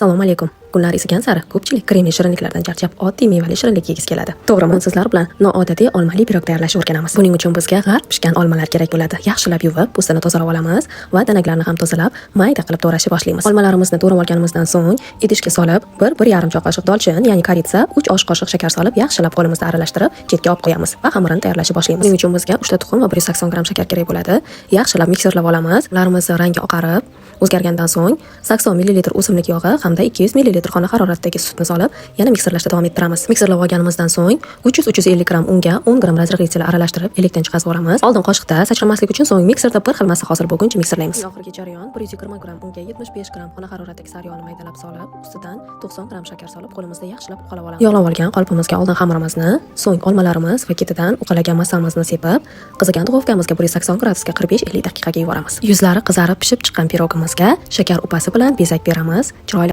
Assalomu alaykum. Kunlar isigan sari ko'pchilik kremli shirinliklardan charchab oddiy mevali shirinlik yegisi keladi. To'g'rimi? Sizlar bilan noodatiy olmali pirog tayyorlashni o'rganamiz. Buning uchun bizga g'arb pishgan olmalar kerak bo'ladi. Yaxshilab yuvib, po'stini tozalab olamiz va danaklarini ham tozalab, mayda qilib to'g'rashni boshlaymiz. Olmalarimizni to'g'rab olganimizdan so'ng idishga solib, 1-1,5 choy qoshiq dolchin, ya'ni koritsa, 3 osh qoshiq shakar solib, yaxshilab qo'limizda aralashtirib, chetga olib qo'yamiz va xamirini tayyorlashni boshlaymiz. Buning uchun bizga 3 ta tuxum va 180 gramm shakar kerak bo'ladi. Yaxshilab mikserlab olamiz. Ularimizni rangi oqarib, o'zgargandan so'ng 80 ml o'simlik yog'i hamda 200 ml xona haroratidagi sutni solib, yana mikserlashda davom ettiramiz. Mikserlab olganimizdan so'ng 300-350 gramm unga 10 gramm razrixli aralashtirib, elakdan chiqarib olamiz. Oldin qoshiqda sachramaslik uchun, so'ng mikserda bir xil massa hosil bo'lguncha mikserlaymiz. Oxirgi jarayon 120 gramm unga 75 gramm xona haroratidagi saryog'ni maydalab solib, ustidan 90 gramm shakar solib, qo'limizda yaxshilab uqalab olamiz. Yog'lab olgan qolpimizga oldin xamirimizni, so'ng olmalarimiz va ketidan uqalagan massamizni sepib, qizigan duxovkamizga 180 gradusga 45-50 daqiqaga yuboramiz. Yuzlari qizarib pishib chiqqan pirogimizga shakar upasi bilan bezak beramiz. Chiroyli